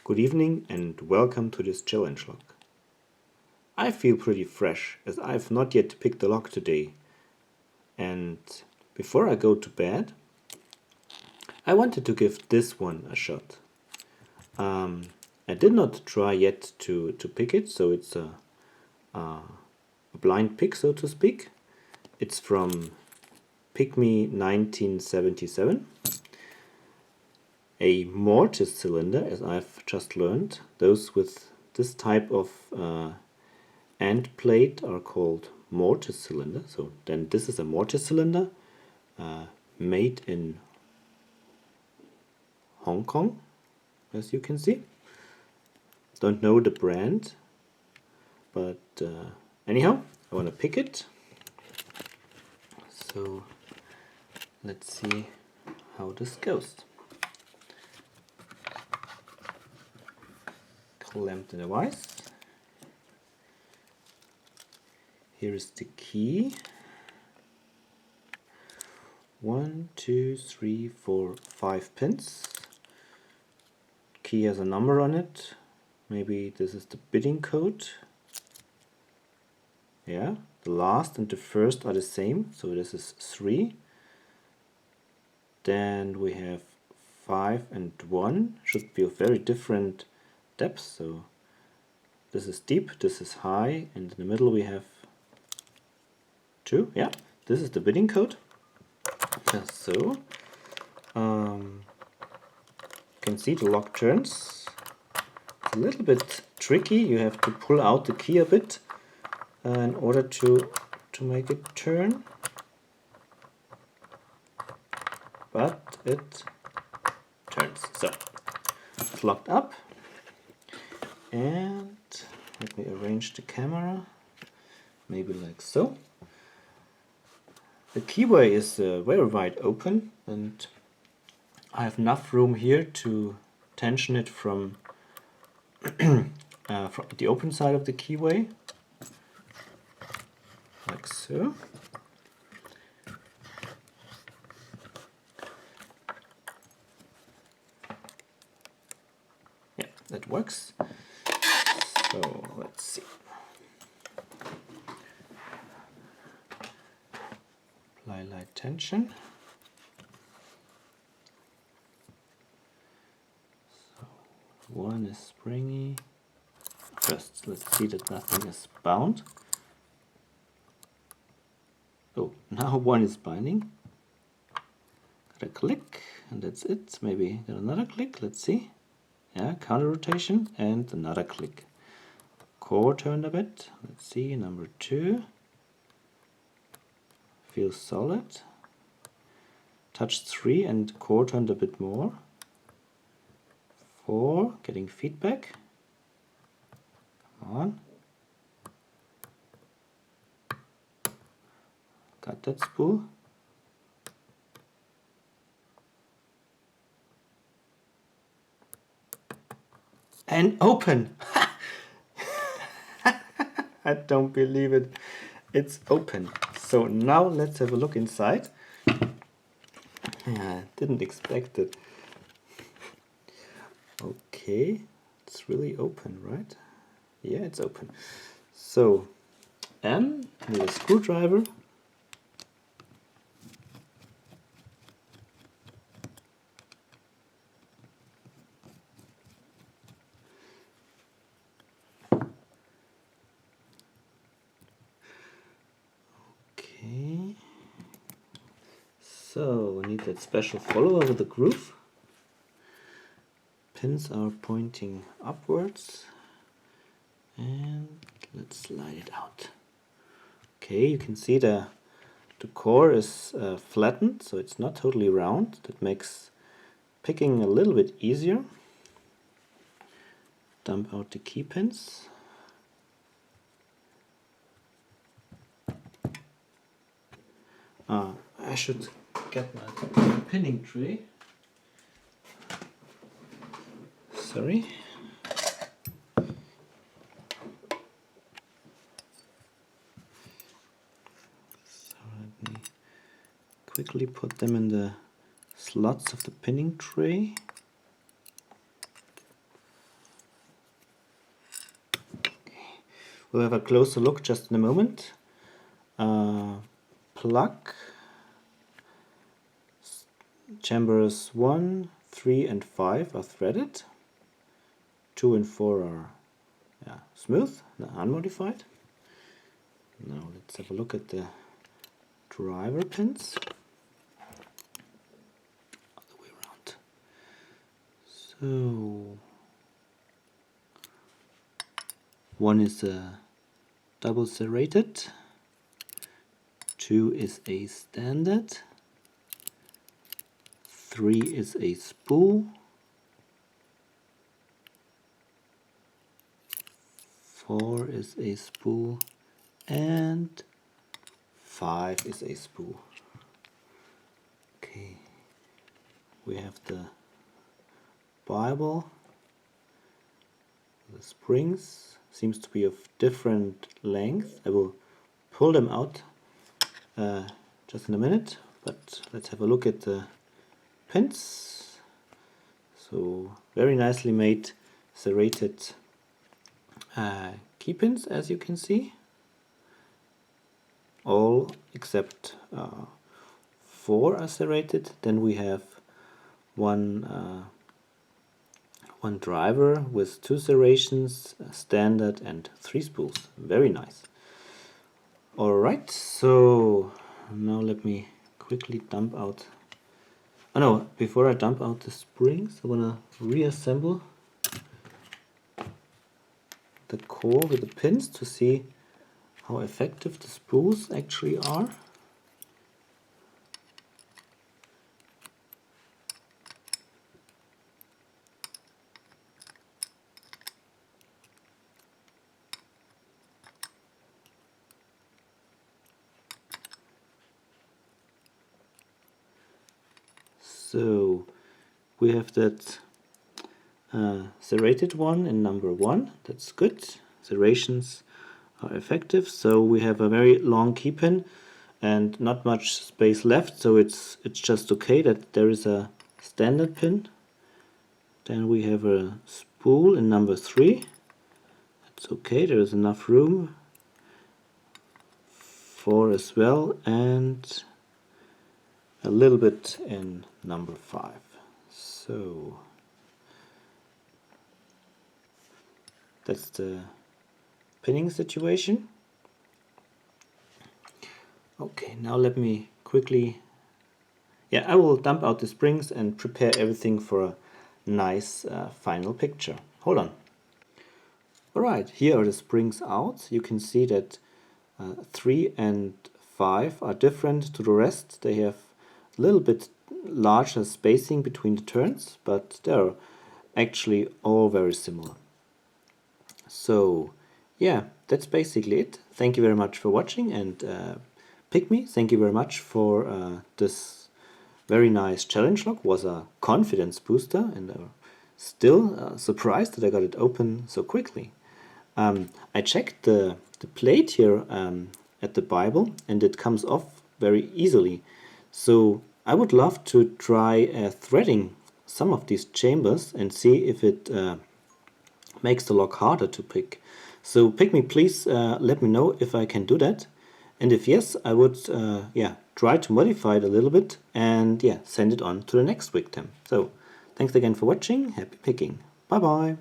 Good evening and welcome to this challenge log. I feel pretty fresh as I've not yet picked the lock today. And before I go to bed, I wanted to give this one a shot. I did not try yet to pick it, so it's a blind pick, so to speak. It's from PickMe 1977. A Mortice cylinder, as I've just learned. Those with this type of end plate are called Mortice cylinder. So then this is a Mortice cylinder made in Hong Kong, as you can see. Don't know the brand, but anyhow, I want to pick it. So let's see how this goes. Clamp the device. Here is the key. 1, 2, 3, 4, 5 pins. Key has a number on it. Maybe this is the bidding code. Yeah, the last and the first are the same, so this is 3. Then we have 5 and 1. Should be of very different depth. So this is deep, this is high, and in the middle we have 2. Yeah, this is the bidding code. So you can see the lock turns. It's a little bit tricky. You have to pull out the key a bit in order to make it turn, but it turns. So it's locked up. And let me arrange the camera, maybe like so. The keyway is very wide open, and I have enough room here to tension it from the open side of the keyway, like so. Yeah, that works. So let's see. Apply light tension. So one is springy. First, let's see that nothing is bound. Oh, now one is binding. Got a click, and that's it. Maybe got another click. Let's see. Yeah, counter rotation and another click. Core turned a bit. Let's see, number 2. Feels solid. Touched 3 and core turned a bit more. 4, getting feedback. Come on. Got that spool. And open! I don't believe it. It's open. So now let's have a look inside. Yeah, didn't expect it. Okay, it's really open, right? Yeah, it's open. So, need a screwdriver. Okay. So we need that special follower with a groove. Pins are pointing upwards, and let's slide it out. Okay, you can see the core is flattened, so it's not totally round. That makes picking a little bit easier. Dump out the key pins. I should get my pinning tray. Sorry. So let me quickly put them in the slots of the pinning tray. We'll have a closer look just in a moment. Plug. Chambers 1, 3 and 5 are threaded. 2 and 4 are smooth, unmodified. Now let's have a look at the driver pins. Other way around. So 1 is a double serrated, 2 is a standard, 3 is a spool, 4 is a spool, and 5 is a spool. Okay, we have the Bible. The springs seems to be of different length. I will pull them out just in a minute, but let's have a look at the pins. So very nicely made serrated key pins, as you can see. All except 4 are serrated. Then we have one driver with 2 serrations, standard, and 3 spools. Very nice. Alright, so now let me quickly dump out. Oh no, before I dump out the springs, I want to reassemble the core with the pins to see how effective the spools actually are. So we have that serrated one in number 1. That's good. Serrations are effective. So we have a very long key pin and not much space left. So it's just okay that there is a standard pin. Then we have a spool in number 3. That's okay. There is enough room. 4 as well, and a little bit in number 5. So that's the pinning situation. Okay, now let me quickly, I will dump out the springs and prepare everything for a nice final picture. Hold on. Alright, here are the springs out. You can see that 3 and 5 are different to the rest. They have a little bit larger spacing between the turns, but they're actually all very similar. So yeah, that's basically it. Thank you very much for watching, and PickMe, thank you very much for this very nice challenge lock. Was a confidence booster, and I'm still surprised that I got it open so quickly. I checked the plate here at the Bible, and it comes off very easily. So I would love to try threading some of these chambers and see if it makes the lock harder to pick. So PickMe, please let me know if I can do that. And if yes, I would try to modify it a little bit and send it on to the next victim. So thanks again for watching. Happy picking. Bye bye.